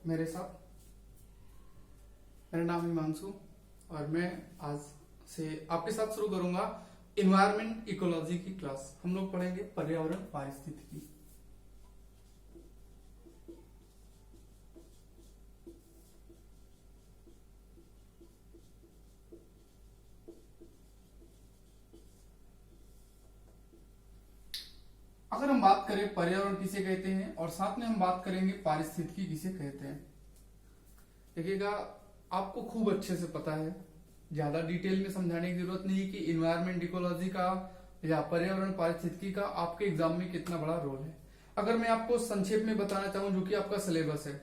मेरे साथ। मेरा नाम हिमांशु और मैं आज से आपके साथ शुरू करूंगा इन्वायरमेंट इकोलॉजी की क्लास। हम लोग पढ़ेंगे पर्यावरण पारिस्थितिकी। अगर हम बात करें पर्यावरण किसे कहते हैं और साथ में हम बात करेंगे पारिस्थितिकी किसे कहते हैं, देखिएगा आपको खूब अच्छे से पता है, ज्यादा डिटेल में समझाने की जरूरत नहीं कि इन्वायरमेंट इकोलॉजी का या पर्यावरण पारिस्थितिकी का आपके एग्जाम में कितना बड़ा रोल है। अगर मैं आपको संक्षेप में बताना चाहूं जो कि आपका सिलेबस है,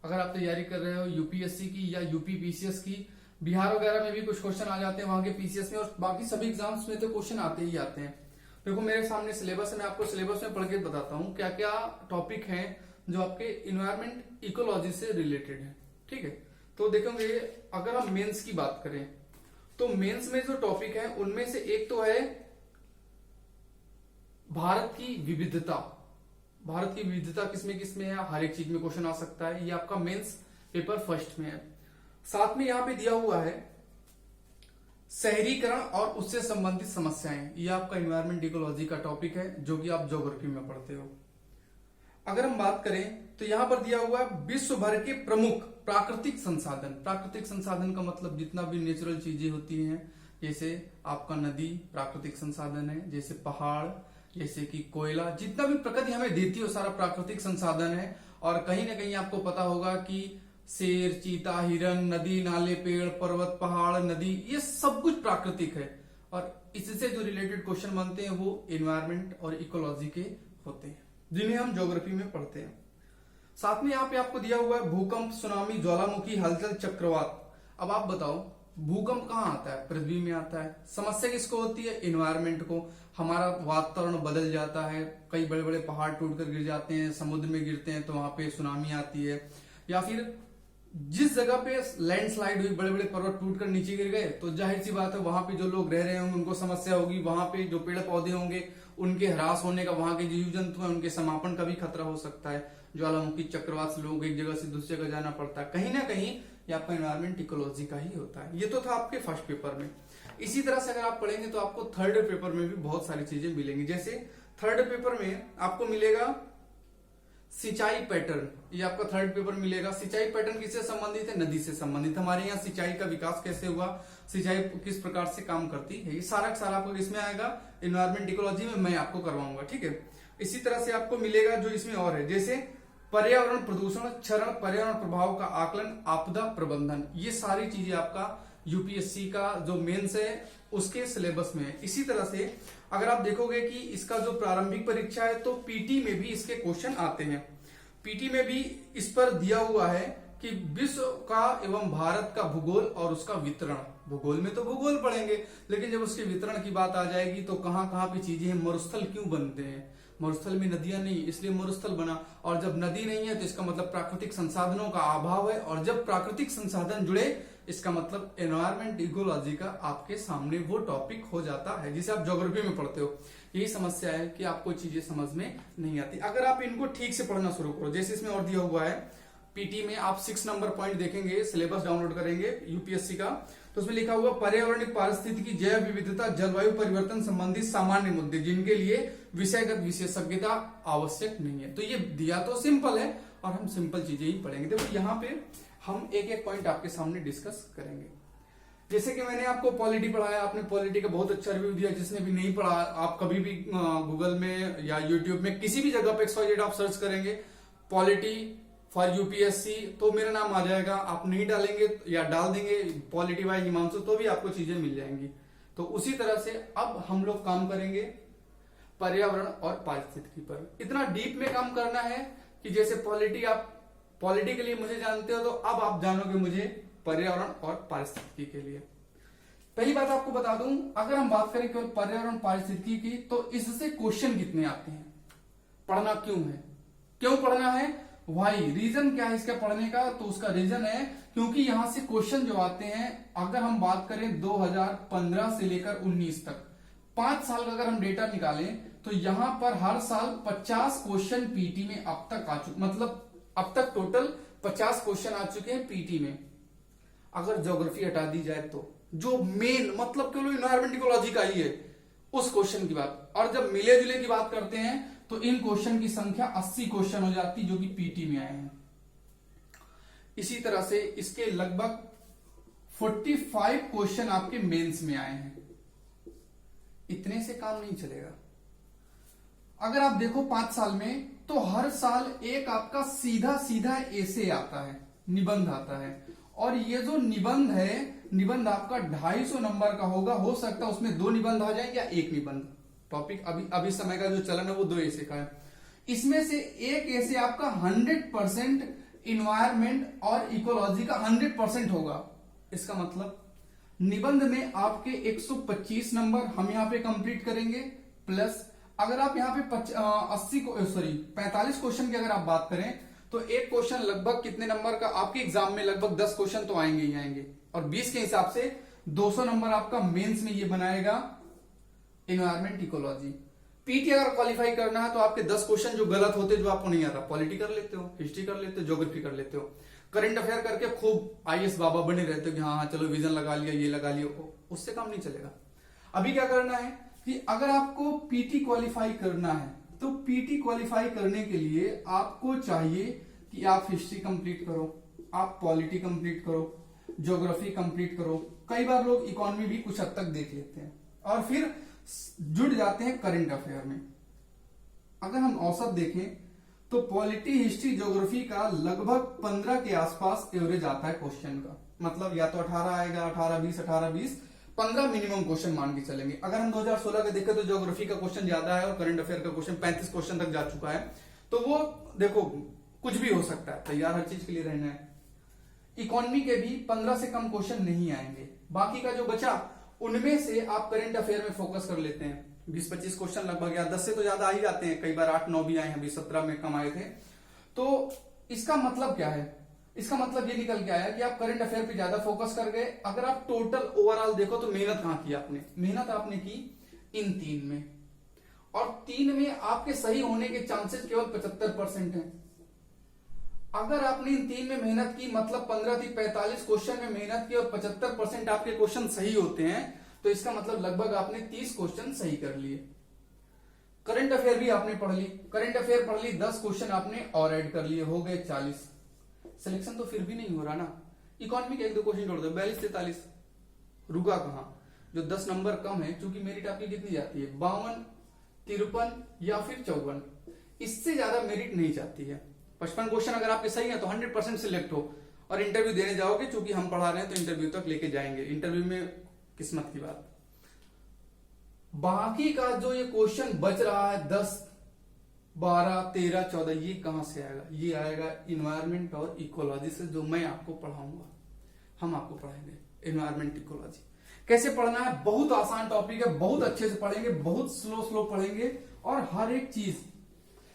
अगर आप तैयारी कर रहे हो यूपीएससी की या यूपी पीसीएस की, बिहार वगैरह में भी कुछ क्वेश्चन आ जाते हैं वहां के पीसीएस में, और बाकी सभी एग्जाम्स में तो क्वेश्चन आते ही आते हैं। देखो मेरे सामने सिलेबस है, मैं आपको सिलेबस में पढ़ के बताता हूँ क्या क्या टॉपिक हैं जो आपके इन्वायरमेंट इकोलॉजी से रिलेटेड है। ठीक है, तो देखेंगे अगर हम मेंस की बात करें तो मेंस में जो टॉपिक है उनमें से एक तो है भारत की विविधता। भारत की विविधता किसमें किसमें है, हर एक चीज में क्वेश्चन आ सकता है, ये आपका मेंस पेपर फर्स्ट में है। साथ में यहां पे दिया हुआ है शहरीकरण और उससे संबंधित समस्याएं, ये आपका इन्वायरमेंट इकोलॉजी का टॉपिक है जो कि आप ज्योग्राफी में पढ़ते हो। अगर हम बात करें तो यहां पर दिया हुआ है विश्व भर के प्रमुख प्राकृतिक संसाधन। प्राकृतिक संसाधन का मतलब जितना भी नेचुरल चीजें होती हैं, जैसे आपका नदी प्राकृतिक संसाधन है, जैसे पहाड़, जैसे कि कोयला, जितना भी प्रकृति हमें देती है वो सारा प्राकृतिक संसाधन है। और कहीं ना कहीं आपको पता होगा कि शेर, चीता, हिरन, नदी नाले, पेड़, पर्वत, पहाड़, नदी, ये सब कुछ प्राकृतिक है और इससे जो रिलेटेड क्वेश्चन बनते हैं वो इन्वायरमेंट और इकोलॉजी के होते हैं जिन्हें हम ज्योग्राफी में पढ़ते हैं। साथ में यहाँ पे आपको दिया हुआ है भूकंप, सुनामी, ज्वालामुखी, हलचल, चक्रवात। अब आप बताओ भूकंप कहाँ आता है? पृथ्वी में आता है। समस्या किसको होती है? इन्वायरमेंट को। हमारा वातावरण बदल जाता है, कई बड़े बड़े पहाड़ टूटकर गिर जाते हैं, समुद्र में गिरते हैं तो वहां पे सुनामी आती है। या फिर जिस जगह पे लैंडस्लाइड हुई, बड़े बड़े पर्वत टूटकर नीचे गिर गए, तो जाहिर सी बात है वहां पे जो लोग रह रहे होंगे उनको समस्या होगी, वहां पे जो पेड़ पौधे होंगे उनके ह्रास होने का, वहां के जीव जंतु हैं उनके समापन का भी खतरा हो सकता है। ज्वालामुखी, चक्रवात से लोग एक जगह से दूसरी जगह जाना पड़ता है। कहीं ना कहीं ये आपका इन्वायरमेंट इकोलॉजी का ही होता है। ये तो था आपके फर्स्ट पेपर में। इसी तरह से अगर आप पढ़ेंगे तो आपको थर्ड पेपर में भी बहुत सारी चीजें मिलेंगी। जैसे थर्ड पेपर में आपको मिलेगा सिंचाई पैटर्न, ये आपका थर्ड पेपर मिलेगा। सिंचाई पैटर्न किससे संबंधित है? नदी से संबंधित। हमारे यहाँ सिंचाई का विकास कैसे हुआ, सिंचाई किस प्रकार से काम करती है, ये सारा सारा आपको किसमें आएगा? इन्वायरमेंट इकोलॉजी में मैं आपको करवाऊंगा। ठीक है, इसी तरह से आपको मिलेगा जो इसमें और है, जैसे पर्यावरण प्रदूषण, क्षरण, पर्यावरण प्रभाव का आकलन, आपदा प्रबंधन, ये सारी चीजें आपका यूपीएससी का जो मेंस है उसके सिलेबस में है। इसी तरह से अगर आप देखोगे कि इसका जो प्रारंभिक परीक्षा है तो पीटी में भी इसके क्वेश्चन आते हैं। पीटी में भी इस पर दिया हुआ है कि विश्व का एवं भारत का भूगोल और उसका वितरण। भूगोल में तो भूगोल पढ़ेंगे, लेकिन जब उसके वितरण की बात आ जाएगी तो कहां कहां पे चीजें हैं, मरुस्थल क्यों बनते हैं? मरुस्थल में नदियां नहीं, इसलिए मरुस्थल बना। और जब नदी नहीं है तो इसका मतलब प्राकृतिक संसाधनों का अभाव है, और जब प्राकृतिक संसाधन जुड़े इसका मतलब एनवायरमेंट इकोलॉजी का आपके सामने वो टॉपिक हो जाता है जिसे आप ज्योग्राफी में पढ़ते हो। यही समस्या है कि आपको चीजें समझ में नहीं आती। अगर आप इनको ठीक से पढ़ना शुरू करो, जैसे इसमें और दिया हुआ है पीटी में, आप 6 नंबर पॉइंट देखेंगे, सिलेबस डाउनलोड करेंगे यूपीएससी का, तो उसमें लिखा हुआ पर्यावरणिक पारिस्थितिकी, जैव विविधता, जलवायु परिवर्तन संबंधी सामान्य मुद्दे जिनके लिए विषयगत विशेषज्ञता आवश्यक नहीं है। तो ये दिया तो सिंपल है और हम सिंपल चीजें ही पढ़ेंगे। देखो यहाँ पे हम एक एक पॉइंट आपके सामने डिस्कस करेंगे। जैसे कि मैंने आपको पॉलिटी पढ़ाया, आपने पॉलिटी का बहुत अच्छा रिव्यू दिया। जिसने भी नहीं पढ़ा, आप कभी भी गूगल में या यूट्यूब में किसी भी जगह पे XYZ आप सर्च करेंगे पॉलिटी फॉर यूपीएससी तो मेरा नाम आ जाएगा। आप नहीं डालेंगे या डाल देंगे पॉलिटी बाय हिमांशु तो भी आपको चीजें मिल जाएंगी। तो उसी तरह से अब हम लोग काम करेंगे पर्यावरण और पारिस्थितिकी पर। इतना डीप में काम करना है कि जैसे पॉलिटी, आप पॉलिटी के लिए मुझे जानते हो तो अब आप जानोगे मुझे पर्यावरण और पारिस्थितिकी के लिए। पहली बात आपको बता दूं, अगर हम बात करें केवल पर्यावरण पारिस्थितिकी की तो इससे क्वेश्चन कितने आते हैं, पढ़ना क्यों है, क्यों पढ़ना है, वाई, रीजन क्या है इसका पढ़ने का? तो उसका रीजन है क्योंकि यहां से क्वेश्चन जो आते हैं, अगर हम बात करें 2015 से लेकर 19 तक 5 साल का अगर हम डेटा निकालें तो यहां पर हर साल 50 क्वेश्चन पीटी में अब तक आ चुके, मतलब अब तक टोटल 50 क्वेश्चन आ चुके हैं पीटी में। अगर ज्योग्राफी हटा दी जाए तो जो मेन मतलब केवल इन्वायरमेंट इकोलॉजी का ही है उस क्वेश्चन की बात, और जब मिले जुले की बात करते हैं तो इन क्वेश्चन की संख्या 80 क्वेश्चन हो जाती जो कि पीटी में आए हैं। इसी तरह से इसके लगभग 45 क्वेश्चन आपके मेंस में आए हैं। इतने से काम नहीं चलेगा। अगर आप देखो 5 साल में तो हर साल एक आपका सीधा सीधा ऐसे आता है, निबंध आता है, और ये जो निबंध है, निबंध आपका 250 नंबर का होगा। हो सकता है उसमें 2 निबंध आ जाए या 1 निबंध। टॉपिक अभी समय का जो चलन है वो 2 ऐसे का है। इसमें से एक ऐसे आपका 100% इन्वायरमेंट और इकोलॉजी का 100% होगा। इसका मतलब निबंध में आपके 125 नंबर हम यहां पे कंप्लीट करेंगे, प्लस अगर आप यहां पे 45 क्वेश्चन की अगर आप बात करें तो एक क्वेश्चन लगभग कितने नंबर का आपके एग्जाम में, लगभग 10 क्वेश्चन तो आएंगे ही आएंगे, और 20 के हिसाब से 200 नंबर आपका मेंस में ये बनाएगा इन्वायरमेंट इकोलॉजी। पीटी अगर क्वालिफाई करना है तो आपके 10 क्वेश्चन जो गलत होते जो आपको नहीं आता, पॉलिटी कर लेते हो, हिस्ट्री कर लेते हो, ज्योग्राफी कर लेते हो, करंट अफेयर करके खूब आईएएस बाबा बने रहते हो कि हाँ चलो विजन लगा लिया, ये लगा लिया, उससे काम नहीं चलेगा। अभी क्या करना है कि अगर आपको पीटी क्वालिफाई करना है तो पीटी क्वालिफाई करने के लिए आपको चाहिए कि आप हिस्ट्री कंप्लीट करो, आप पॉलिटी कंप्लीट करो, ज्योग्राफी कंप्लीट करो। कई बार लोग इकोनॉमी भी कुछ हद तक देख लेते हैं और फिर जुड़ जाते हैं करंट अफेयर में। अगर हम औसत देखें तो पॉलिटी, हिस्ट्री, ज्योग्राफी का लगभग 15 के आसपास एवरेज आता है क्वेश्चन का। मतलब या तो 18 आएगा, 18-20, 15 मिनिमम क्वेश्चन मान के चलेंगे। अगर हम 2016 का देखें तो ज्योग्राफी का क्वेश्चन ज्यादा है और करंट अफेयर का क्वेश्चन 35 क्वेश्चन तक जा चुका है। तो वो देखो कुछ भी हो सकता है, तैयार हर चीज के लिए रहना है। इकोनॉमी के भी 15 से कम क्वेश्चन नहीं आएंगे। बाकी का जो बचा उनमें से आप करंट अफेयर में फोकस कर लेते हैं। 20-25 क्वेश्चन लगभग, या 10 से तो ज्यादा आ ही जाते हैं, कई बार 8-9 भी आए हैं, अभी 17 में कम आए थे। तो इसका मतलब क्या है? इसका मतलब ये निकल के आया कि आप करंट अफेयर पे ज्यादा फोकस कर गए। अगर आप टोटल ओवरऑल देखो तो मेहनत कहां की आपने? मेहनत आपने की इन 3 में, और 3 में आपके सही होने के चांसेस केवल 75% हैं। अगर आपने इन 3 में मेहनत की, मतलब 15-45 क्वेश्चन में मेहनत की और 75% आपके क्वेश्चन सही होते हैं, तो इसका मतलब लगभग आपने 30 क्वेश्चन सही कर लिए। करंट अफेयर भी आपने पढ़ ली, करंट अफेयर पढ़ ली, 10 क्वेश्चन आपने और ऐड कर लिए, हो गए 40। सिलेक्शन तो फिर भी नहीं हो रहा ना। इकोनॉमी के 1-2 क्वेश्चन छोड़ दो, 42-43, रुका कहां? जो 10 नंबर कम है, क्योंकि मेरिट आपकी कितनी जाती है? 52, 53 या फिर 54, इससे ज्यादा मेरिट नहीं जाती है। 55 क्वेश्चन अगर आपके सही है तो 100% सिलेक्ट हो और इंटरव्यू देने जाओगे। चूंकि हम पढ़ा रहे हैं तो इंटरव्यू तक लेके जाएंगे, इंटरव्यू में किस्मत की बात। बाकी का जो ये क्वेश्चन बच रहा है 10, 12, 13, 14, ये कहां से आएगा? ये आएगा इन्वायरमेंट और इकोलॉजी से, जो मैं आपको पढ़ाऊंगा। हम आपको पढ़ाएंगे इन्वायरमेंट इकोलॉजी। कैसे पढ़ना है? बहुत आसान टॉपिक है, बहुत अच्छे से पढ़ेंगे, बहुत स्लो पढ़ेंगे, और हर एक चीज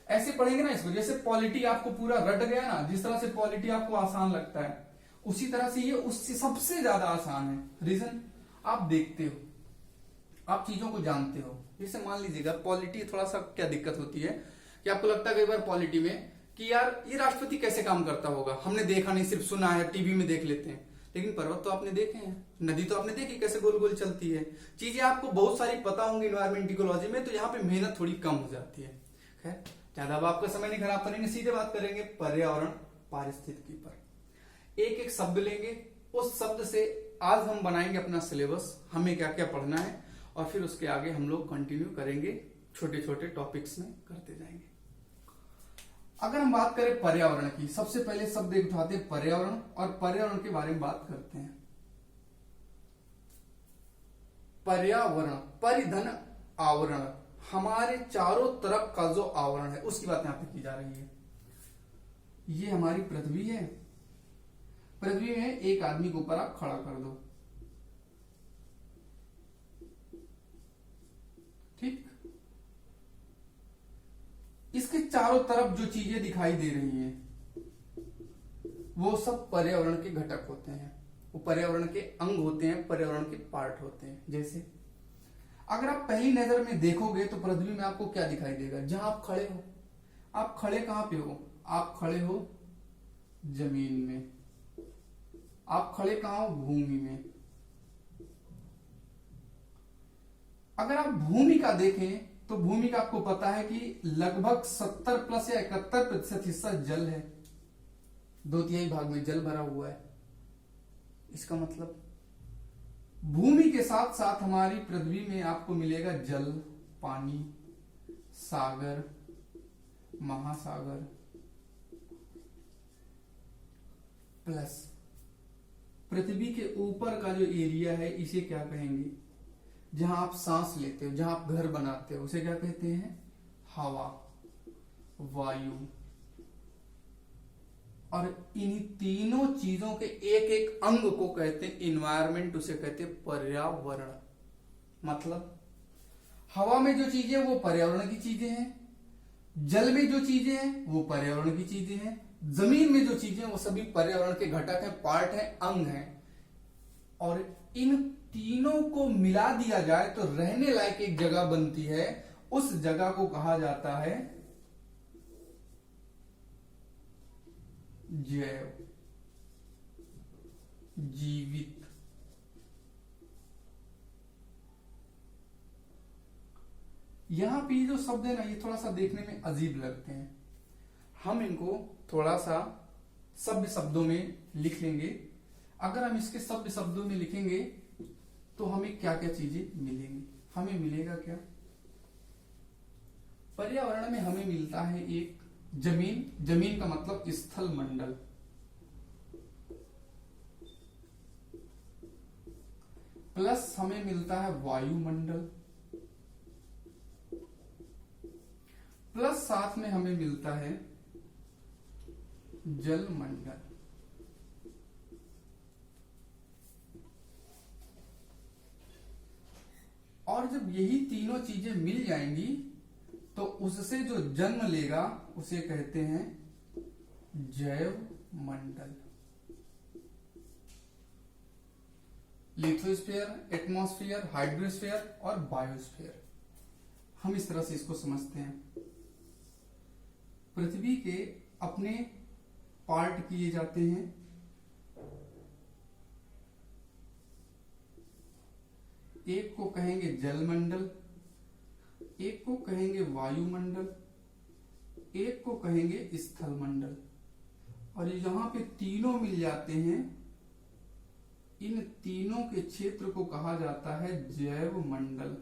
ऐसे पढ़ेंगे ना इसको, जैसे पॉलिटी आपको पूरा रट गया ना, जिस तरह से पॉलिटी आपको आसान लगता है उसी तरह से ये उससे सबसे ज्यादा आसान है। रीजन आप देखते हो, आप चीजों को जानते हो। जैसे मान लीजिएगा पॉलिटी, थोड़ा सा क्या दिक्कत होती है कि आपको लगता है कई बार पॉलिटी में कि यार ये राष्ट्रपति कैसे काम करता होगा, हमने देखा नहीं, सिर्फ सुना है, टीवी में देख लेते हैं। लेकिन पर्वत तो आपने देखे हैं, नदी तो आपने देखी कैसे गोल गोल चलती है। चीजें आपको बहुत सारी पता होंगी इन्वायरमेंट इकोलॉजी में, तो यहाँ पे मेहनत थोड़ी कम हो जाती है। खैर ज्यादा अब आपका समय नहीं खराब करेंगे, सीधे बात करेंगे पर्यावरण पारिस्थितिकी पर। एक एक शब्द लेंगे, उस शब्द से आज हम बनाएंगे अपना सिलेबस, हमें क्या क्या पढ़ना है, और फिर उसके आगे हम लोग कंटिन्यू करेंगे, छोटे छोटे टॉपिक्स में करते जाएंगे। अगर हम बात करें पर्यावरण की, सबसे पहले शब्द उठाते हैं पर्यावरण, और पर्यावरण के बारे में बात करते हैं। पर्यावरण, परिधन आवरण, हमारे चारों तरफ का जो आवरण है उसकी बात यहां पे की जा रही है। ये हमारी पृथ्वी है, पृथ्वी में एक आदमी के ऊपर आप खड़ा कर दो, ठीक? इसके चारों तरफ जो चीजें दिखाई दे रही हैं वो सब पर्यावरण के घटक होते हैं, वो पर्यावरण के अंग होते हैं, पर्यावरण के पार्ट होते हैं। जैसे अगर आप पहली नजर में देखोगे तो पृथ्वी में आपको क्या दिखाई देगा? जहां आप खड़े हो, आप खड़े कहां पे हो? आप खड़े हो जमीन में। आप खड़े कहां हो? भूमि में। अगर आप भूमि का देखें तो भूमि का आपको पता है कि लगभग 70 प्लस या 71% हिस्सा जल है, 2/3 भाग में जल भरा हुआ है। इसका मतलब भूमि के साथ साथ हमारी पृथ्वी में आपको मिलेगा जल, पानी, सागर, महासागर, प्लस पृथ्वी के ऊपर का जो एरिया है इसे क्या कहेंगे? जहां आप सांस लेते हो, जहां आप घर बनाते हो, उसे क्या कहते हैं? हवा, वायु। और इन तीनों चीजों के एक एक अंग को कहते हैं इन्वायरमेंट, उसे कहते हैं पर्यावरण। मतलब हवा में जो चीजें वो पर्यावरण की चीजें हैं, जल में जो चीजें हैं वो पर्यावरण की चीजें हैं, जमीन में जो चीजें वो सभी पर्यावरण के घटक हैं, पार्ट हैं, अंग हैं। और इन तीनों को मिला दिया जाए तो रहने लायक एक जगह बनती है, उस जगह को कहा जाता है जैव जीवित। यहां पे जो शब्द है ना, ये थोड़ा सा देखने में अजीब लगते हैं। हम इनको थोड़ा सा सभ्य शब्दों में लिख लेंगे। अगर हम इसके सभ्य शब्दों में लिखेंगे तो हमें क्या क्या चीजें मिलेंगी? हमें मिलेगा क्या? पर्यावरण में हमें मिलता है एक जमीन, जमीन का मतलब स्थल मंडल, प्लस हमें मिलता है वायुमंडल, प्लस साथ में हमें मिलता है जल मंडल। और जब यही तीनों चीजें मिल जाएंगी तो उससे जो जन्म लेगा उसे कहते हैं जैव मंडल। लिथोस्फीयर, एटमॉस्फेयर, हाइड्रोस्फीयर और बायोस्फीयर, हम इस तरह से इसको समझते हैं। पृथ्वी के अपने पार्ट किए जाते हैं। एक को कहेंगे जलमंडल, एक को कहेंगे वायुमंडल, एक को कहेंगे स्थल मंडल। और यहां पे तीनों मिल जाते हैं, इन तीनों के क्षेत्र को कहा जाता है जैव मंडल।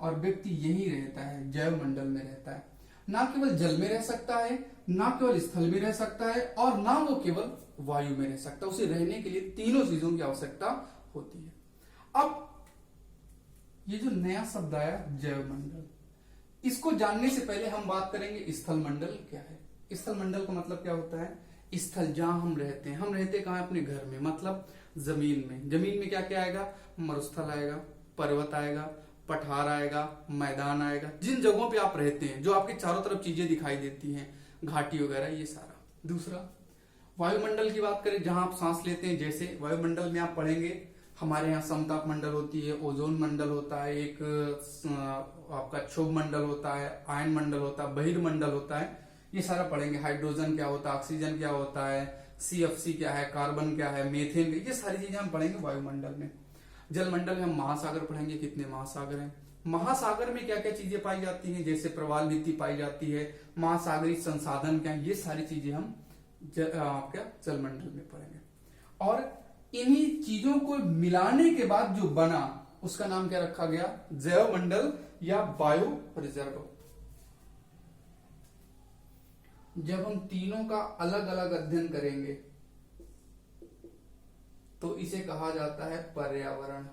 और व्यक्ति यही रहता है, जैव मंडल में रहता है। ना केवल जल में रह सकता है, ना केवल स्थल में रह सकता है, और ना वो केवल वायु में रह सकता है। उसे रहने के लिए तीनों चीजों की आवश्यकता होती है। अब ये जो नया शब्द आया जैव मंडल, इसको जानने से पहले हम बात करेंगे स्थल मंडल क्या है। स्थल मंडल का मतलब क्या होता है? स्थल, जहां हम रहते हैं। हम रहते कहां? अपने घर में, मतलब जमीन में। जमीन में क्या क्या आएगा? मरुस्थल आएगा, पर्वत आएगा, पठार आएगा, मैदान आएगा। जिन जगहों पे आप रहते हैं, जो आपके चारों तरफ चीजें दिखाई देती हैं, घाटी वगैरह, ये सारा। दूसरा, वायुमंडल की बात करें, जहां आप सांस लेते हैं। जैसे वायुमंडल में आप पढ़ेंगे हमारे यहाँ समताप मंडल होती है, ओजोन मंडल होता है, एक आपका क्षोभ मंडल होता है, आयन मंडल होता है, बहिर्मंडल होता है। ये सारा पढ़ेंगे। हाइड्रोजन क्या होता है, ऑक्सीजन क्या होता है, CFC क्या है, कार्बन क्या है, मीथेन, ये सारी चीजें हम पढ़ेंगे वायुमंडल में। जलमंडल में हम महासागर पढ़ेंगे, कितने महासागर हैं। महासागर में क्या क्या चीजें पाई जाती हैं, जैसे प्रवाल भित्ति पाई जाती है, महासागरीय संसाधन क्या है, ये सारी चीजें हम क्या जलमंडल में पढ़ेंगे। और इन्हीं चीजों को मिलाने के बाद जो बना उसका नाम क्या रखा गया? जैव मंडल या बायो रिजर्व। जब हम तीनों का अलग अलग अध्ययन करेंगे तो इसे कहा जाता है पर्यावरण।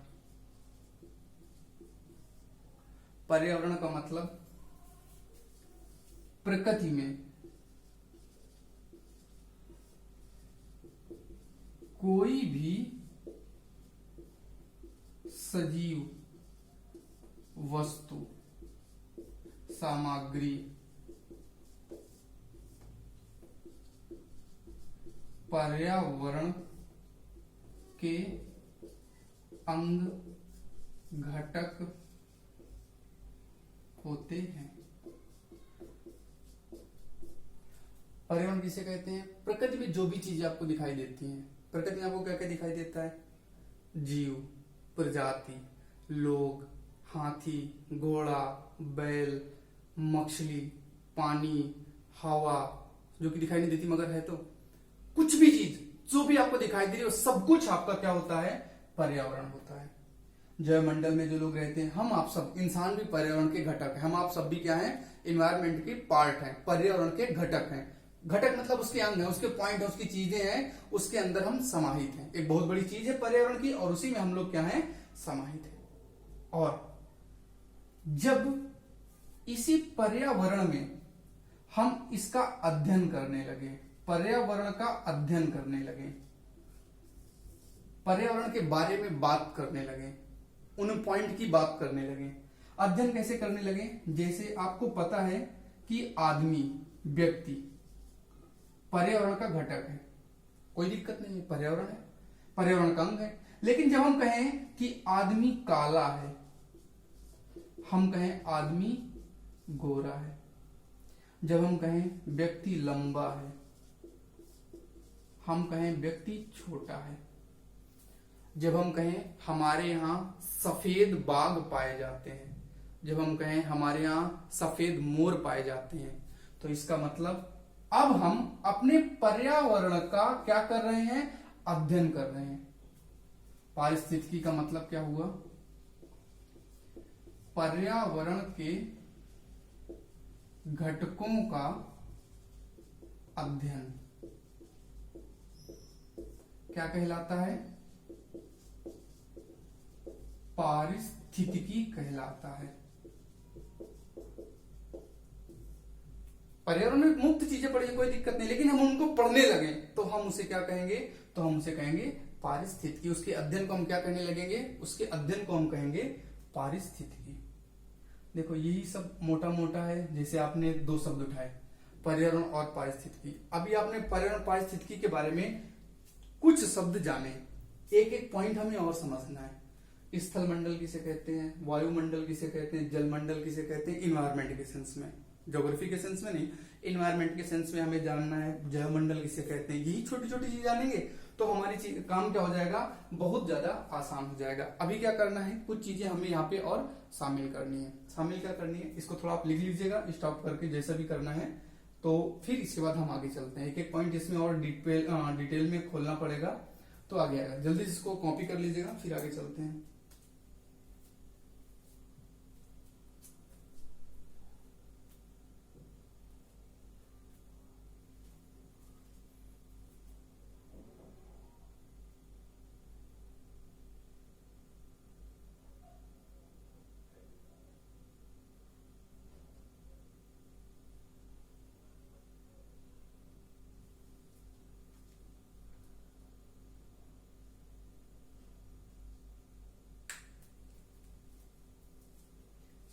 पर्यावरण का मतलब प्रकृति में कोई भी सजीव वस्तु, सामग्री, पर्यावरण के अंग, घटक होते हैं। पर्यावरण किसे कहते हैं? प्रकृति में जो भी चीजें आपको दिखाई देती हैं। प्रकृति में आपको क्या क्या दिखाई देता है? जीव, प्रजाति, लोग, हाथी, घोड़ा, बैल, मछली, पानी, हवा, जो कि दिखाई नहीं देती मगर है, तो कुछ भी चीज जो भी आपको दिखाई दे रही है सब कुछ आपका क्या होता है? पर्यावरण होता है। जैवमंडल में जो लोग रहते हैं, हम आप सब इंसान भी पर्यावरण के घटक हैं। हम आप सब भी क्या हैं? इन्वायरमेंट के पार्ट हैं, पर्यावरण के घटक हैं। घटक मतलब उसके अंग है, उसके पॉइंट है, उसकी चीजें हैं, उसके अंदर हम समाहित हैं। एक बहुत बड़ी चीज है पर्यावरण की और उसी में हम लोग क्या है? समाहित है। और जब इसी पर्यावरण में हम इसका अध्ययन करने लगे, पर्यावरण का अध्ययन करने लगे, पर्यावरण के बारे में बात करने लगे, उन पॉइंट की बात करने लगे, अध्ययन कैसे करने लगे? जैसे आपको पता है कि आदमी, व्यक्ति पर्यावरण का घटक है, कोई दिक्कत नहीं है, पर्यावरण है, पर्यावरण का अंग है। लेकिन जब हम कहें कि आदमी काला है, हम कहें आदमी गोरा है, जब हम कहें व्यक्ति लंबा है, हम कहें व्यक्ति छोटा है, जब हम कहें हमारे यहां सफेद बाघ पाए जाते हैं, जब हम कहें हमारे यहां सफेद मोर पाए जाते हैं, तो इसका मतलब अब हम अपने पर्यावरण का क्या कर रहे हैं? अध्ययन कर रहे हैं। पारिस्थितिकी का मतलब क्या हुआ? पर्यावरण के घटकों का अध्ययन क्या कहलाता है? पारिस्थितिकी कहलाता है। पर्यावरण में मुक्त चीजें पढ़िए, कोई दिक्कत नहीं, लेकिन हम उनको पढ़ने लगे तो हम उसे क्या कहेंगे? तो हम उसे कहेंगे पारिस्थितिकी। उसके अध्ययन को हम क्या करने लगेंगे? उसके अध्ययन को हम कहेंगे पारिस्थितिकी। देखो यही सब मोटा मोटा है। जैसे आपने दो शब्द उठाए, पर्यावरण और पारिस्थितिकी। अभी आपने पर्यावरण पारिस्थितिकी के बारे में कुछ शब्द जाने, एक एक पॉइंट हमें और समझना है। स्थल मंडल किसे कहते हैं? वायुमंडल किसे कहते हैं? जलमंडल किसे कहते हैं? इन्वायरमेंट के सेंस में, ज्योग्राफी के सेंस में नहीं, इन्वायरमेंट के सेंस में हमें जानना है। जैवमंडल किसे कहते हैं? यही छोटी छोटी चीज जानेंगे तो हमारी काम क्या हो जाएगा? बहुत ज्यादा आसान हो जाएगा। अभी क्या करना है? कुछ चीजें हमें यहाँ पे और शामिल करनी है। शामिल क्या करनी है? इसको थोड़ा आप लिख लीजिएगा स्टॉप करके, जैसा भी करना है। तो फिर इसके बाद हम आगे चलते हैं। एक एक पॉइंट इसमें और डिटेल में खोलना पड़ेगा तो आगे आएगा। जल्दी इसको कॉपी कर लीजिएगा, फिर आगे चलते हैं।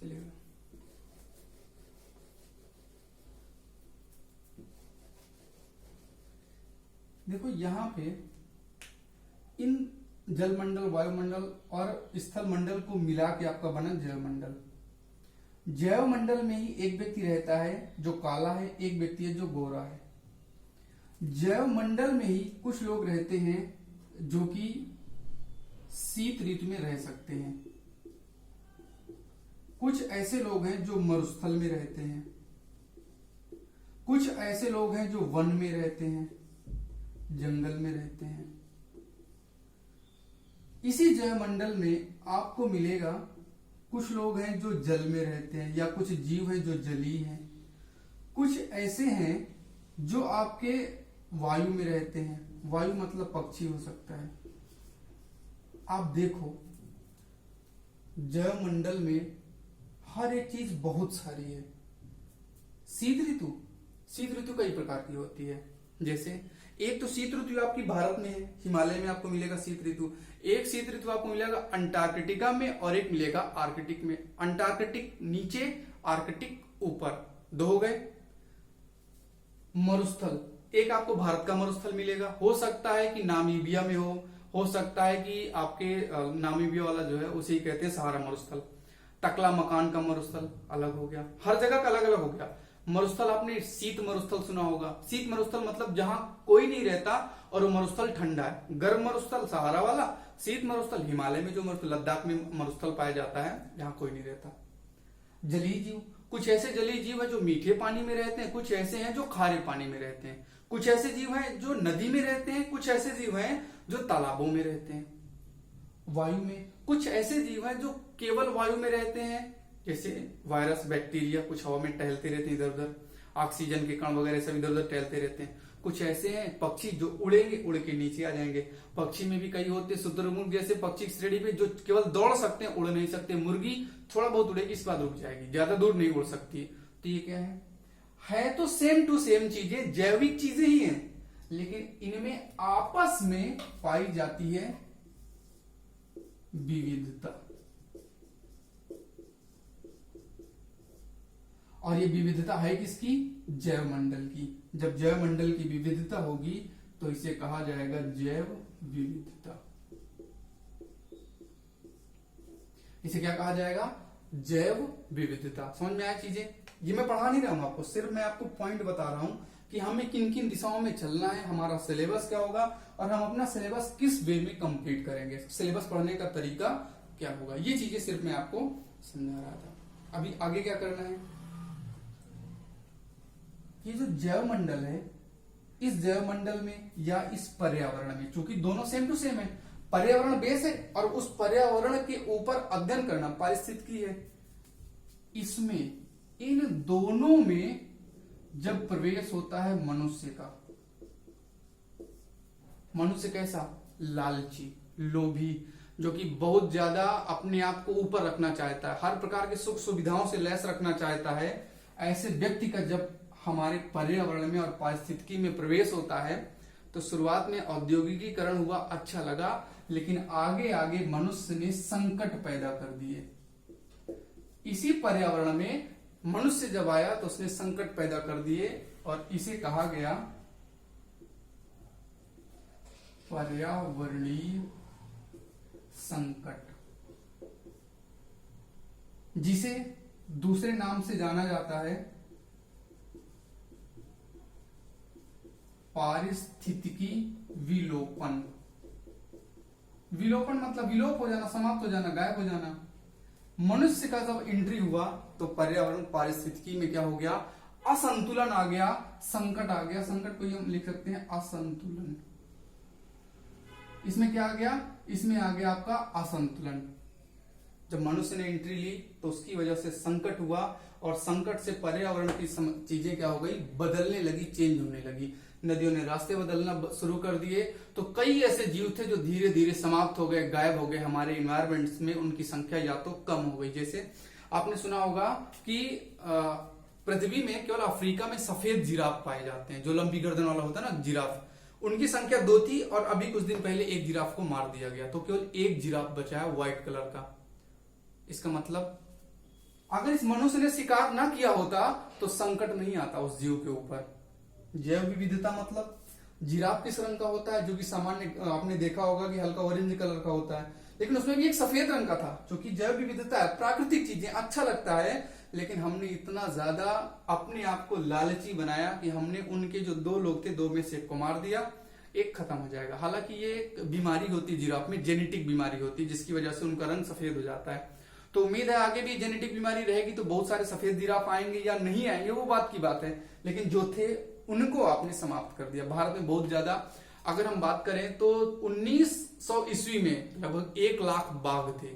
चलिएगा, देखो यहाँ पे इन जलमंडल, वायुमंडल और स्थल मंडल को मिला के आपका बना जैवमंडल। जैवमंडल में ही एक व्यक्ति रहता है जो काला है, एक व्यक्ति है जो गोरा है। जैवमंडल में ही कुछ लोग रहते हैं जो कि शीत ऋतु में रह सकते हैं, कुछ ऐसे लोग हैं जो मरुस्थल में रहते हैं, कुछ ऐसे लोग हैं जो वन में रहते हैं, जंगल में रहते हैं। इसी जैवमंडल में आपको मिलेगा कुछ लोग हैं जो जल में रहते हैं, या कुछ जीव हैं जो जलीय हैं, कुछ ऐसे हैं जो आपके वायु में रहते हैं। वायु मतलब पक्षी हो सकता है। आप देखो जैवमंडल में हर एक चीज बहुत सारी है। शीत ऋतु कई प्रकार की होती है। जैसे एक तो शीत ऋतु आपकी भारत में है, हिमालय में आपको मिलेगा शीत ऋतु। एक शीत ऋतु आपको मिलेगा अंटार्कटिका में और एक मिलेगा आर्कटिक में। अंटार्कटिक नीचे, आर्कटिक ऊपर, दो हो गए। मरुस्थल, एक आपको भारत का मरुस्थल मिलेगा, हो सकता है कि नामीबिया में हो सकता है कि आपके नामीबिया वाला जो है उसे ही कहते हैं सहारा मरुस्थल। टकला मकान का मरुस्थल अलग हो गया, हर जगह का अलग अलग हो गया। मरुस्थल आपने शीत मरुस्थल सुना होगा। शीत मरुस्थल मतलब जहां कोई नहीं रहता और वो मरुस्थल ठंडा है। गर्म मरुस्थल सहारा वाला, शीत मरुस्थल हिमालय में जो मरुस्थल, लद्दाख में मरुस्थल पाया जाता है जहां कोई नहीं रहता। जलीय जीव, कुछ ऐसे जलीय जीव है जो मीठे पानी में रहते हैं, कुछ ऐसे हैं जो खारे पानी में रहते हैं, कुछ ऐसे जीव हैं जो नदी में रहते हैं, कुछ ऐसे जीव हैं जो तालाबों में रहते हैं। वायु में कुछ ऐसे जीव हैं जो केवल वायु में रहते हैं, जैसे वायरस, बैक्टीरिया, कुछ हवा में टहलते रहते हैं इधर उधर, ऑक्सीजन के कण वगैरह सब इधर उधर टहलते रहते हैं। कुछ ऐसे हैं पक्षी जो उड़ेंगे, उड़ के नीचे आ जाएंगे। पक्षी में भी कई होते हैं शुतुरमुर्ग जैसे पक्षी की श्रेणी पे जो केवल दौड़ सकते हैं, उड़ नहीं सकते। मुर्गी थोड़ा बहुत उड़ेगी, इसके बाद रुक जाएगी, ज्यादा दूर नहीं उड़ सकती। तो ये क्या है तो सेम टू सेम चीजें, जैविक चीजें ही हैं, लेकिन इनमें आपस में पाई जाती है विविधता। और ये विविधता है किसकी? जैव मंडल की। जब जैव मंडल की विविधता होगी तो इसे कहा जाएगा जैव विविधता। इसे क्या कहा जाएगा? जैव विविधता। समझ में आया चीजें? ये मैं पढ़ा नहीं रहा हूं आपको, सिर्फ मैं आपको पॉइंट बता रहा हूं कि हमें किन किन दिशाओं में चलना है, हमारा सिलेबस क्या होगा और हम अपना सिलेबस किस वे में कंप्लीट करेंगे, सिलेबस पढ़ने का तरीका क्या होगा। ये चीजें सिर्फ मैं आपको समझा रहा था। अभी आगे क्या करना है, ये जो जैव मंडल है, इस जैव मंडल में या इस पर्यावरण में, चूंकि दोनों सेम टू सेम है, पर्यावरण बेस है और उस पर्यावरण के ऊपर अध्ययन करना पारिस्थितिकी है। इसमें इन दोनों में जब प्रवेश होता है मनुष्य का, मनुष्य कैसा? लालची, लोभी, जो कि बहुत ज्यादा अपने आप को ऊपर रखना चाहता है, हर प्रकार के सुख सुविधाओं से लैस रखना चाहता है। ऐसे व्यक्ति का जब हमारे पर्यावरण में और पारिस्थितिकी में प्रवेश होता है तो शुरुआत में औद्योगिकीकरण हुआ, अच्छा लगा, लेकिन आगे आगे मनुष्य ने संकट पैदा कर दिए। इसी पर्यावरण में मनुष्य जब आया तो उसने संकट पैदा कर दिए और इसे कहा गया पर्यावरणीय संकट, जिसे दूसरे नाम से जाना जाता है पारिस्थितिकी विलोपन। विलोपन मतलब विलोप हो जाना, समाप्त हो जाना, गायब हो जाना। मनुष्य का जब एंट्री हुआ तो पर्यावरण पारिस्थितिकी में क्या हो गया? असंतुलन आ गया, संकट आ गया। संकट को हम लिख सकते हैं असंतुलन। इसमें क्या आ गया? इसमें आ गया आपका असंतुलन। जब मनुष्य ने एंट्री ली तो उसकी वजह से संकट हुआ और संकट से पर्यावरण की चीजें क्या हो गई? बदलने लगी, चेंज होने लगी। नदियों ने रास्ते बदलना शुरू कर दिए, तो कई ऐसे जीव थे जो धीरे धीरे समाप्त हो गए, गायब हो गए हमारे इन्वायरमेंट्स में। उनकी संख्या या तो कम हो गई। जैसे आपने सुना होगा कि पृथ्वी में केवल अफ्रीका में सफेद जिराफ पाए जाते हैं, जो लंबी गर्दन वाला होता है ना जिराफ। उनकी संख्या 2 थी और अभी कुछ दिन पहले एक जिराफ को मार दिया गया, तो केवल एक जिराफ बचा है व्हाइट कलर का। इसका मतलब अगर इस मनुष्य ने शिकार ना किया होता तो संकट नहीं आता उस जीव के ऊपर। जैव विविधता मतलब जिराफ किस रंग का होता है? जो कि सामान्य आपने देखा होगा कि हल्का ऑरेंज कलर का होता है, लेकिन उसमें भी एक सफेद रंग का था, जो कि जैव विविधता है। प्राकृतिक चीजें अच्छा लगता है, लेकिन हमने इतना ज्यादा अपने आप को लालची बनाया कि हमने उनके जो 2 लोग थे, 2 में से 1 को मार दिया, एक खत्म हो जाएगा। हालांकि ये एक बीमारी होती है जिराफ में, जेनेटिक बीमारी होती है, जिसकी वजह से उनका रंग सफेद हो जाता है। तो उम्मीद है आगे भी जेनेटिक बीमारी रहेगी तो बहुत सारे सफेद जिराफ आएंगे या नहीं आएंगे, वो बात की बात है, लेकिन जो थे उनको आपने समाप्त कर दिया। भारत में बहुत ज्यादा, अगर हम बात करें तो 1900 ईस्वी में लगभग 1 लाख बाघ थे।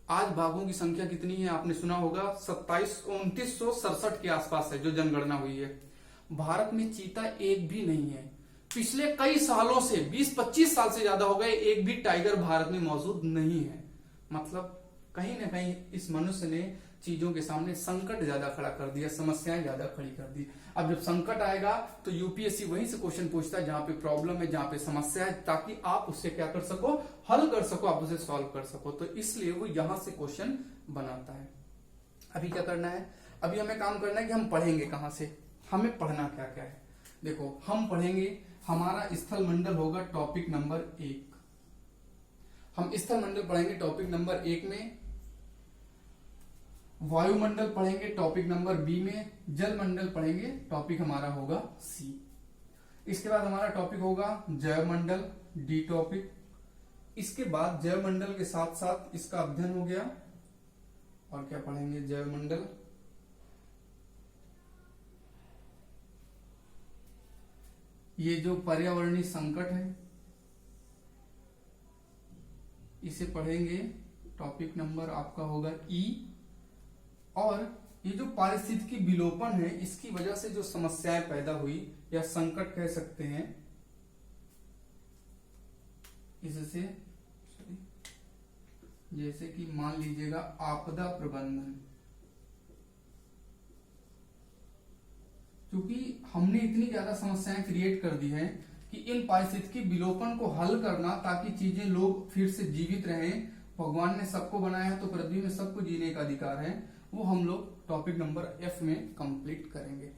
आज बाघों की संख्या कितनी है? आपने सुना होगा 2967 के आसपास है जो जनगणना हुई है। भारत में चीता एक भी नहीं है। पिछले कई सालों से 20-25 साल से ज्यादा हो गए, एक भी टाइगर भारत में मौजूद नहीं है। मतलब कहीं ना कहीं इस मनुष्य ने चीजों के सामने संकट ज्यादा खड़ा कर दिया, समस्याएं ज्यादा खड़ी कर दी। अब जब संकट आएगा तो यूपीएससी वहीं से क्वेश्चन पूछता है जहां पे प्रॉब्लम है, जहां पे समस्या है, ताकि आप उससे क्या कर सको? हल कर सको, आप उसे सॉल्व कर सको। तो इसलिए वो यहां से क्वेश्चन बनाता है। अभी क्या करना है? अभी हमें काम करना है कि हम पढ़ेंगे कहां से, हमें पढ़ना क्या क्या है। देखो, हम पढ़ेंगे, हमारा स्थल मंडल होगा टॉपिक नंबर 1। हम स्थल मंडल पढ़ेंगे टॉपिक नंबर 1 में वायुमंडल पढ़ेंगे टॉपिक नंबर बी में, जलमंडल पढ़ेंगे टॉपिक हमारा होगा सी। इसके बाद हमारा टॉपिक होगा जैवमंडल, डी टॉपिक। इसके बाद जैवमंडल के साथ साथ इसका अध्ययन हो गया, और क्या पढ़ेंगे, जैवमंडल, ये जो पर्यावरणीय संकट है इसे पढ़ेंगे, टॉपिक नंबर आपका होगा ई। और ये जो पारिस्थितिकी विलोपन है इसकी वजह से जो समस्याएं पैदा हुई या संकट कह सकते हैं, इससे जैसे कि मान लीजिएगा आपदा प्रबंधन, क्योंकि हमने इतनी ज्यादा समस्याएं क्रिएट कर दी हैं कि इन पारिस्थितिकी विलोपन को हल करना, ताकि चीजें लोग फिर से जीवित रहें, भगवान ने सबको बनाया है तो पृथ्वी में सबको जीने का अधिकार है, वो हम लोग टॉपिक नंबर एफ में कंप्लीट करेंगे।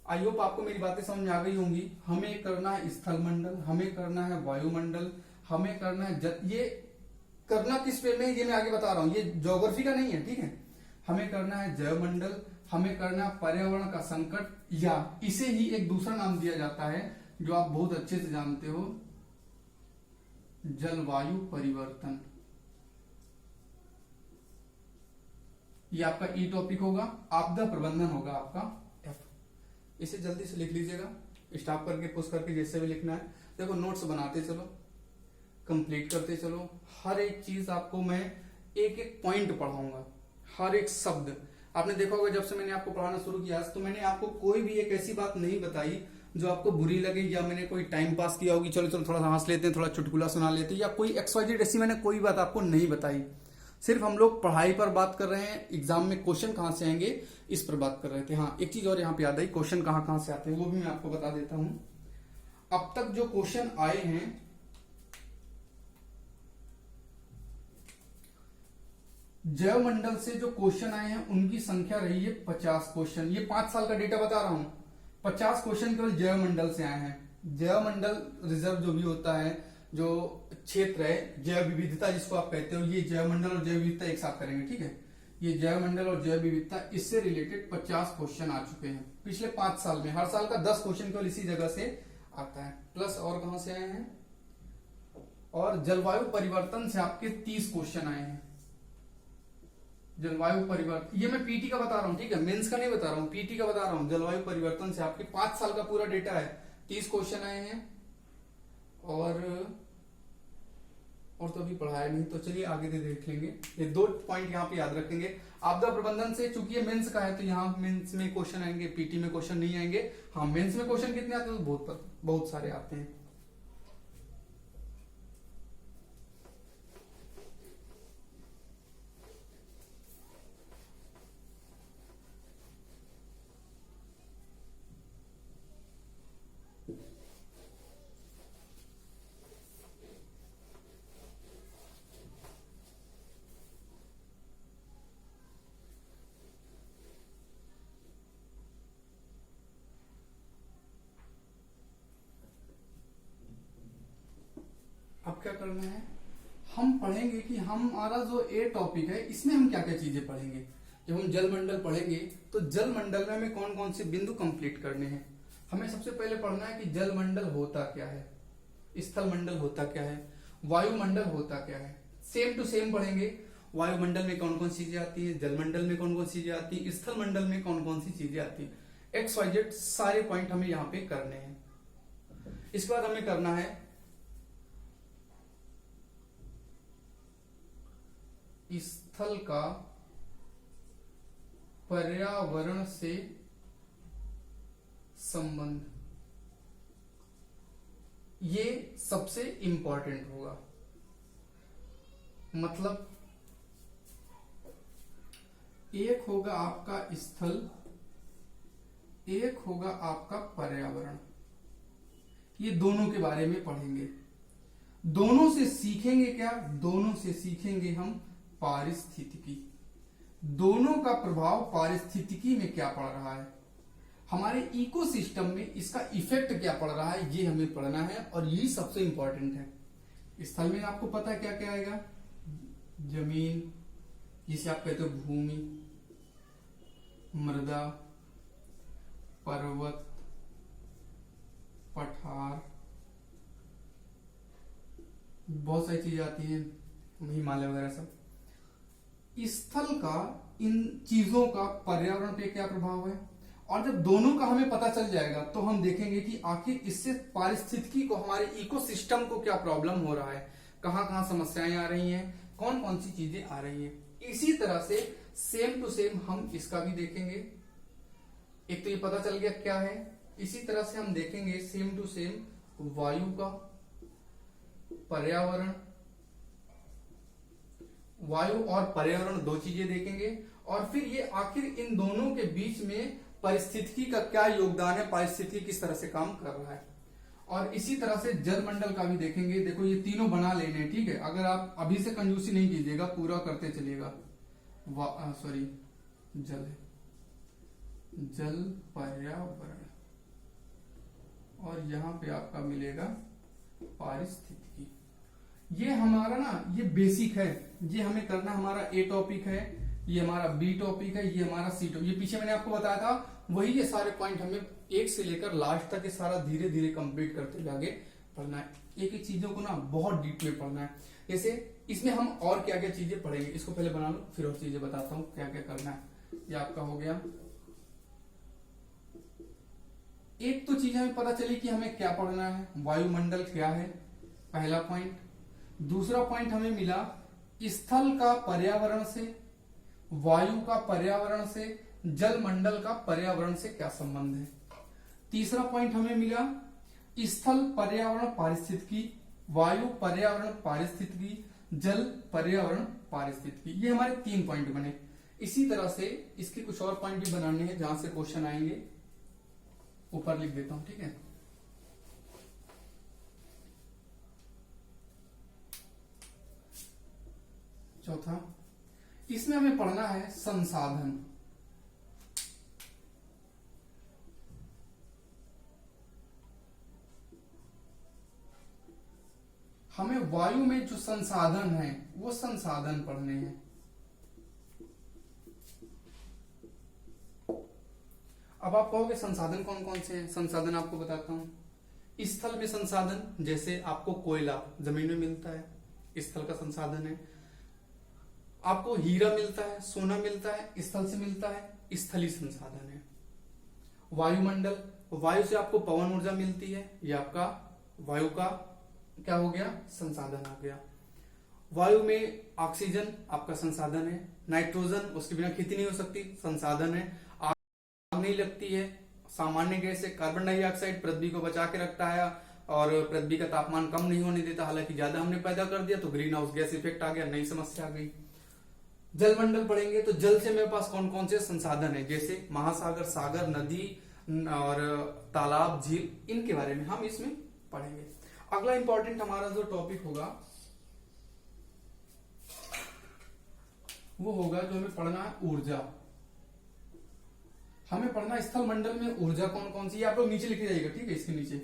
आई होप आपको मेरी बातें समझ में आ गई होंगी। हमें करना है स्थल मंडल, हमें करना है वायुमंडल, हमें करना है ये करना किस पे में, ये मैं आगे बता रहा हूं, ये ज्योग्राफी का नहीं है, ठीक है। हमें करना है जैवमंडल, हमें करना है पर्यावरण का संकट, या इसे ही एक दूसरा नाम दिया जाता है जो आप बहुत अच्छे से जानते हो, जलवायु परिवर्तन। ये आपका ई टॉपिक होगा। आपदा प्रबंधन होगा आपका एफ। इसे जल्दी से लिख लीजिएगा, स्टॉप करके पुश करके जैसे भी लिखना है। देखो नोट्स बनाते चलो, कंप्लीट करते चलो, हर एक चीज आपको मैं एक एक पॉइंट पढ़ाऊंगा, हर एक शब्द। आपने देखा होगा जब से मैंने आपको पढ़ाना शुरू किया तो मैंने आपको कोई भी एक ऐसी बात नहीं बताई जो आपको बुरी लगे, या मैंने कोई टाइम पास किया होगी, चलो चलो थोड़ा सा हंस लेते हैं, थोड़ा चुटकुला सुना लेते हैं, या कोई XYZ ऐसी मैंने कोई बात आपको नहीं बताई। सिर्फ हम लोग पढ़ाई पर बात कर रहे हैं, एग्जाम में क्वेश्चन कहां से आएंगे इस पर बात कर रहे थे। हाँ, एक चीज और यहाँ पे याद आई, क्वेश्चन कहां से आते हैं वो भी मैं आपको बता देता हूं। अब तक जो क्वेश्चन आए हैं, जैवमंडल से जो क्वेश्चन आए हैं उनकी संख्या रही है 50 क्वेश्चन। ये 5 साल का डेटा बता रहा हूं, 50 क्वेश्चन केवल जैवमंडल से आए हैं। जैवमंडल रिजर्व जो भी होता है, जो क्षेत्र है, जैव विविधता जिसको आप कहते हो, ये जैवमंडल और जैव विविधता एक साथ करेंगे, ठीक है। ये जैवमंडल और जैव विविधता, इससे रिलेटेड 50 क्वेश्चन आ चुके हैं पिछले 5 साल में। हर साल का 10 क्वेश्चन केवल इसी जगह से आता है, प्लस और कहां से आए हैं, और जलवायु परिवर्तन से आपके 30 क्वेश्चन आए हैं। जलवायु परिवर्तन, ये मैं पीटी का बता रहा हूं, ठीक है, मेंस का नहीं बता रहा हूं, पीटी का बता रहा हूं। जलवायु परिवर्तन से आपके 5 साल का पूरा डेटा है, 30 क्वेश्चन आए हैं। और तो अभी पढ़ाया नहीं, तो चलिए आगे से देख लेंगे। ये 2 पॉइंट यहाँ पे याद रखेंगे। आपदा प्रबंधन से, चूंकि ये मेंस का है तो यहाँ मेंस में क्वेश्चन आएंगे, पीटी में क्वेश्चन नहीं आएंगे। हाँ, मेंस में क्वेश्चन कितने आते हैं, तो बहुत सारे आते हैं। अब क्या करना है, हम पढ़ेंगे कि हमारा जो ए टॉपिक है इसमें हम क्या क्या चीजें पढ़ेंगे। जब हम जलमंडल पढ़ेंगे तो जलमंडल में हमें कौन कौन से बिंदु कंप्लीट करने हैं। हमें सबसे पहले पढ़ना है कि जलमंडल होता क्या है, स्थल मंडल होता क्या है, वायुमंडल होता क्या है। सेम टू सेम पढ़ेंगे, वायुमंडल में कौन कौन सी चीजें आती है, जलमंडल में कौन कौन सी चीजें आती है, स्थल मंडल में कौन कौन सी चीजें आती है। XYZ सारे पॉइंट हमें यहाँ पे करने हैं। इसके बाद हमें करना है स्थल का पर्यावरण से संबंध, ये सबसे इंपॉर्टेंट होगा। मतलब एक होगा आपका स्थल, एक होगा आपका पर्यावरण। ये दोनों के बारे में पढ़ेंगे। दोनों से सीखेंगे क्या, दोनों से सीखेंगे हम पारिस्थितिकी। दोनों का प्रभाव पारिस्थितिकी में क्या पड़ रहा है, हमारे इकोसिस्टम में इसका इफेक्ट क्या पड़ रहा है, ये हमें पढ़ना है। और यही सबसे इंपॉर्टेंट है। स्थल में आपको पता है क्या क्या आएगा, जमीन, जिसे आप कहते हो भूमि, मृदा, पर्वत, पठार, बहुत सारी चीजें आती हैं, हिमालय वगैरह सब। स्थल का इन चीजों का पर्यावरण पे क्या प्रभाव है, और जब दोनों का हमें पता चल जाएगा तो हम देखेंगे कि आखिर इससे पारिस्थितिकी को, हमारे इकोसिस्टम को क्या प्रॉब्लम हो रहा है, कहां कहां समस्याएं आ रही हैं, कौन कौन सी चीजें आ रही हैं। इसी तरह से सेम टू सेम हम इसका भी देखेंगे। एक तो ये पता चल गया क्या है, इसी तरह से हम देखेंगे सेम टू सेम वायु का पर्यावरण, वायु और पर्यावरण दो चीजें देखेंगे, और फिर ये आखिर इन दोनों के बीच में परिस्थितिकी का क्या योगदान है, परिस्थिति किस तरह से काम कर रहा है। और इसी तरह से जल मंडल का भी देखेंगे। देखो ये तीनों बना लेने हैं, ठीक है, अगर आप अभी से कंजूसी नहीं कीजिएगा, पूरा करते चलिएगा। सॉरी, जल है, जल पर्यावरण, और यहां पे आपका मिलेगा पारिस्थितिकी। ये हमारा ना, ये बेसिक है, ये हमें करना हमारा ए टॉपिक है, ये हमारा बी टॉपिक है, ये हमारा सी टॉपिक। ये पीछे मैंने आपको बताया था वही, ये सारे पॉइंट हमें एक से लेकर लास्ट तक ये सारा धीरे धीरे कंप्लीट करते हुए आगे पढ़ना है। एक एक चीजों को ना बहुत डीप में पढ़ना है। जैसे इसमें हम और क्या क्या चीजें पढ़ेंगे, इसको पहले बना लो, फिर और चीजें बताता हूँ क्या क्या करना है। ये आपका हो गया। एक तो चीज हमें पता चली कि हमें क्या पढ़ना है, वायुमंडल क्या है, पहला पॉइंट। दूसरा पॉइंट हमें मिला स्थल का पर्यावरण से, वायु का पर्यावरण से, जल मंडल का पर्यावरण से क्या संबंध है। तीसरा पॉइंट हमें मिला स्थल पर्यावरण पारिस्थितिकी, वायु पर्यावरण पारिस्थितिकी, जल पर्यावरण पारिस्थितिकी। ये हमारे 3 पॉइंट बने। इसी तरह से इसके कुछ और पॉइंट भी बनाने हैं जहां से क्वेश्चन आएंगे, ऊपर लिख देता हूं, ठीक है। चौथा, इसमें हमें पढ़ना है संसाधन। हमें वायु में जो संसाधन है वो संसाधन पढ़ने हैं। अब आप कहोगे संसाधन कौन कौन से हैं, संसाधन आपको बताता हूं। स्थल में संसाधन, जैसे आपको कोयला जमीन में मिलता है, स्थल का संसाधन है। आपको हीरा मिलता है, सोना मिलता है, स्थल से मिलता है, स्थलीय संसाधन है। वायुमंडल, वायु से आपको पवन ऊर्जा मिलती है, ये आपका वायु का क्या हो गया, संसाधन हो गया। वायु में ऑक्सीजन आपका संसाधन है, नाइट्रोजन उसके बिना खेती नहीं हो सकती, संसाधन है। आग नहीं लगती है, सामान्य गैस है। कार्बन डाइऑक्साइड पृथ्वी को बचा के रखता है और पृथ्वी का तापमान कम नहीं होने देता, हालांकि ज्यादा हमने पैदा कर दिया तो ग्रीन हाउस गैस इफेक्ट आ गया, नई समस्या आ गई। जलमंडल पढ़ेंगे तो जल से मेरे पास कौन कौन से संसाधन है, जैसे महासागर, सागर, नदी और तालाब, झील, इनके बारे में हम इसमें पढ़ेंगे। अगला इंपॉर्टेंट हमारा जो टॉपिक होगा वो होगा जो हमें पढ़ना है ऊर्जा। हमें पढ़ना स्थल मंडल में ऊर्जा कौन कौन सी है, आप लोग नीचे लिखे जाइएगा, ठीक है। इसके नीचे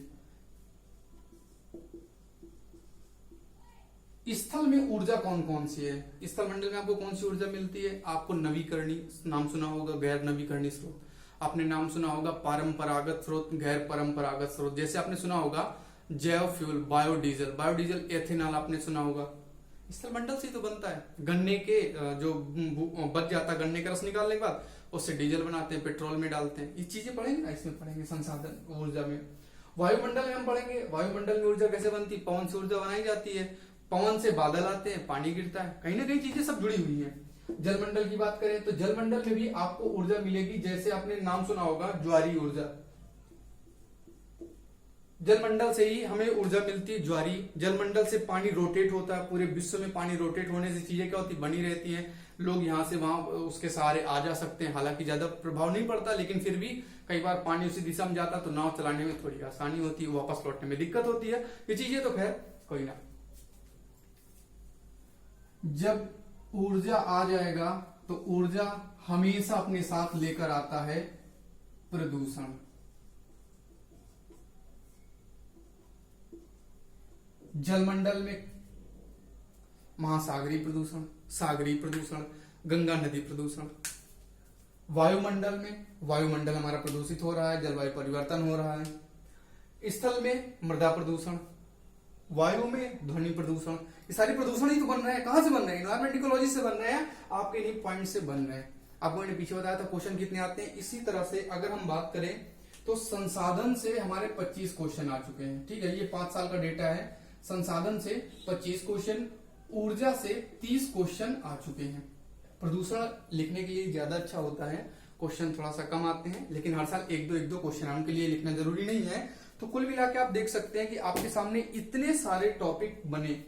स्थल में ऊर्जा कौन कौन सी है, स्थल मंडल में आपको कौन सी ऊर्जा मिलती है। आपको नवीकरणीय नाम सुना होगा, गैर नवीकरणीय स्रोत आपने नाम सुना होगा, परंपरागत स्रोत, गैर परंपरागत स्रोत। जैसे आपने सुना होगा जैव फ्यूल, बायोडीजल, बायोडीजल एथेनॉल आपने सुना होगा, स्थल मंडल से तो बनता है। गन्ने के जो बच जाता है, गन्ने का रस निकालने के बाद उससे डीजल बनाते हैं, पेट्रोल में डालते हैं। ये चीजें पढ़ेंगे ना, इसमें पढ़ेंगे संसाधन ऊर्जा में। वायुमंडल में हम पढ़ेंगे वायुमंडल में ऊर्जा कैसे बनती है, पवन से ऊर्जा बनाई जाती है, पवन से बादल आते हैं, पानी गिरता है, कहीं ना कहीं चीजें सब जुड़ी हुई हैं। जलमंडल की बात करें तो जलमंडल में भी आपको ऊर्जा मिलेगी, जैसे आपने नाम सुना होगा ज्वारी ऊर्जा, जलमंडल से ही हमें ऊर्जा मिलती है ज्वारी। जलमंडल से पानी रोटेट होता है, पूरे विश्व में पानी रोटेट होने से चीजें क्या होती बनी रहती हैं, लोग यहाँ से वहां उसके सहारे आ जा सकते हैं। हालांकि ज्यादा प्रभाव नहीं पड़ता, लेकिन फिर भी कई बार पानी उसी दिशा में जाता तो नाव चलाने में थोड़ी आसानी होती है, वापस लौटने में दिक्कत होती है। ये चीजें तो खैर कोई ना। जब ऊर्जा आ जाएगा तो ऊर्जा हमेशा अपने साथ लेकर आता है प्रदूषण। जलमंडल में महासागरीय प्रदूषण, सागरीय प्रदूषण, गंगा नदी प्रदूषण। वायुमंडल में, वायुमंडल हमारा प्रदूषित हो रहा है, जलवायु परिवर्तन हो रहा है। स्थल में मृदा प्रदूषण, वायु में ध्वनि प्रदूषण। ये सारी प्रदूषण ही तो बन रहे हैं। कहां से बन रहे हैं? एनवायरमेंट इकोलॉजी से बन रहे हैं, आपके इन्हीं पॉइंट से बन रहे हैं। आपको मैंने पीछे बताया था क्वेश्चन कितने आते हैं। इसी तरह से अगर हम बात करें तो संसाधन से हमारे 25 क्वेश्चन आ चुके हैं। ठीक है, ये 5 साल का डेटा है। संसाधन से 25 क्वेश्चन, ऊर्जा से 30 क्वेश्चन आ चुके हैं। प्रदूषण लिखने के लिए ज्यादा अच्छा होता है, क्वेश्चन थोड़ा सा कम आते हैं, लेकिन हर साल एक दो क्वेश्चन के लिए लिखना जरूरी नहीं है। तो कुल मिला के आप देख सकते हैं कि आपके सामने इतने सारे टॉपिक बने।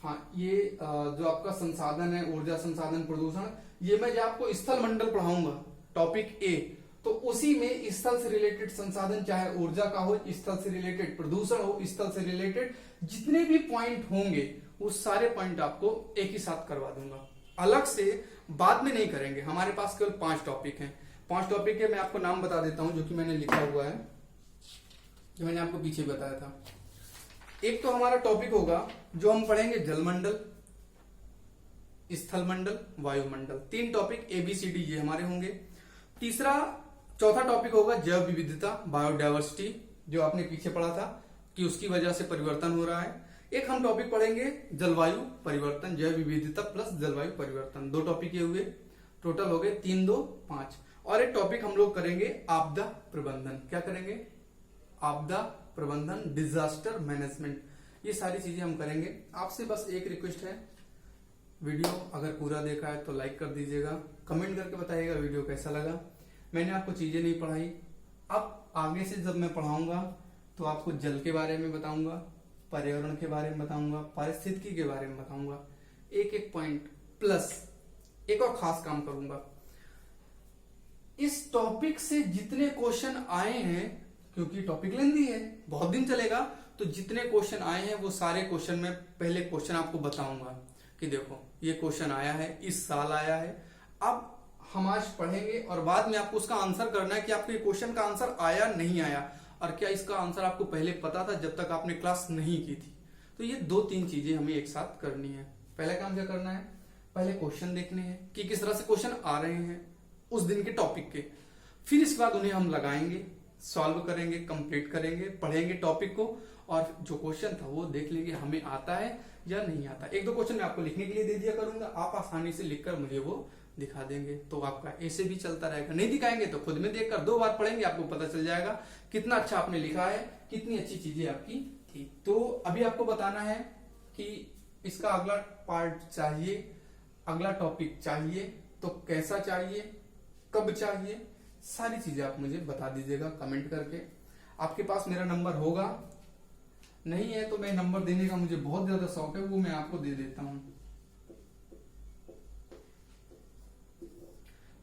हाँ, ये जो आपका संसाधन है, ऊर्जा संसाधन प्रदूषण, ये मैं जो आपको स्थल मंडल पढ़ाऊंगा टॉपिक ए, तो उसी में स्थल से रिलेटेड संसाधन, चाहे ऊर्जा का हो, स्थल से रिलेटेड प्रदूषण हो, स्थल से रिलेटेड जितने भी पॉइंट होंगे वो सारे पॉइंट आपको एक ही साथ करवा दूंगा। अलग से बाद में नहीं करेंगे। हमारे पास केवल 5 टॉपिक हैं। 5 टॉपिक है, मैं आपको नाम बता देता हूं जो कि मैंने लिखा हुआ है, जो मैंने आपको पीछे बताया था। एक तो हमारा टॉपिक होगा जो हम पढ़ेंगे जलमंडल, स्थल मंडल, वायुमंडल। 3 टॉपिक ABCD ये हमारे होंगे। चौथा टॉपिक होगा जैव विविधता, बायोडायवर्सिटी, जो आपने पीछे पढ़ा था कि उसकी वजह से परिवर्तन हो रहा है। एक हम टॉपिक पढ़ेंगे जलवायु परिवर्तन, जैव विविधता प्लस जलवायु परिवर्तन। 2 टॉपिक ये हुए, टोटल हो गए 3, 2, 5। और एक टॉपिक हम लोग करेंगे आपदा प्रबंधन। क्या करेंगे? आपदा प्रबंधन, डिजास्टर मैनेजमेंट। ये सारी चीजें हम करेंगे। आपसे बस एक रिक्वेस्ट है, वीडियो अगर पूरा देखा है तो लाइक कर दीजिएगा, कमेंट करके बताइएगा वीडियो कैसा लगा। मैंने आपको चीजें नहीं पढ़ाई, अब आगे से जब मैं पढ़ाऊंगा तो आपको जल के बारे में बताऊंगा, पर्यावरण के बारे में बताऊंगा, पारिस्थितिकी के बारे में बताऊंगा, एक पॉइंट प्लस एक और खास काम करूंगा। इस टॉपिक से जितने क्वेश्चन आए हैं, क्योंकि टॉपिक लेंदी है, बहुत दिन चलेगा, तो जितने क्वेश्चन आए हैं वो सारे क्वेश्चन में पहले क्वेश्चन आपको बताऊंगा कि देखो ये क्वेश्चन आया है, इस साल आया है। अब हम आज पढ़ेंगे और बाद में आपको उसका आंसर करना है कि आपको ये क्वेश्चन का आंसर आया नहीं आया, और क्या इसका आंसर आपको पहले पता था जब तक आपने क्लास नहीं की थी। तो ये 2-3 चीजें हमें एक साथ करनी है। पहला काम क्या करना है? पहले क्वेश्चन देखने हैं कि किस तरह से क्वेश्चन आ रहे हैं उस दिन के टॉपिक के। फिर इसके बाद उन्हें हम लगाएंगे, सॉल्व करेंगे, कंप्लीट करेंगे, पढ़ेंगे टॉपिक को, और जो क्वेश्चन था वो देख लेंगे हमें आता है या नहीं आता। 1-2 क्वेश्चन मैं आपको लिखने के लिए दे दिया करूंगा, आप आसानी से लिखकर मुझे वो दिखा देंगे, तो आपका ऐसे भी चलता रहेगा। नहीं दिखाएंगे तो खुद में देखकर 2 बार पढ़ेंगे, आपको पता चल जाएगा कितना अच्छा आपने लिखा है, कितनी अच्छी चीजें आपकी थी। तो अभी आपको बताना है कि इसका अगला पार्ट चाहिए, अगला टॉपिक चाहिए तो कैसा चाहिए, कब चाहिए, सारी चीजें आप मुझे बता दीजिएगा कमेंट करके। आपके पास मेरा नंबर होगा, नहीं है तो मैं नंबर देने का मुझे बहुत ज्यादा शौक है, वो मैं आपको दे देता हूं।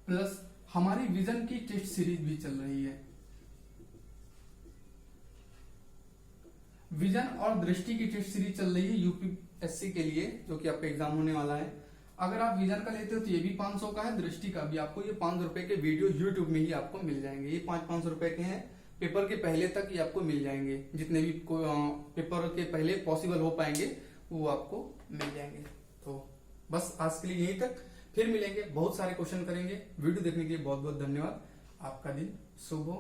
प्लस हमारी विजन की टेस्ट सीरीज भी चल रही है। विजन और दृष्टि की टेस्ट सीरीज चल रही है UPSC के लिए, जो कि आपका एग्जाम होने वाला है। अगर आप विजन का लेते हो तो ये भी 500 का है, दृष्टि का भी आपको ये 500 रुपए के वीडियो YouTube में ही आपको मिल जाएंगे। ये 500 रुपए के हैं, पेपर के पहले तक ये आपको मिल जाएंगे, जितने भी पेपर के पहले पॉसिबल हो पाएंगे वो आपको मिल जाएंगे। तो बस आज के लिए यहीं तक, फिर मिलेंगे, बहुत सारे क्वेश्चन करेंगे। वीडियो देखने के लिए बहुत बहुत धन्यवाद। आपका दिन शुभ हो।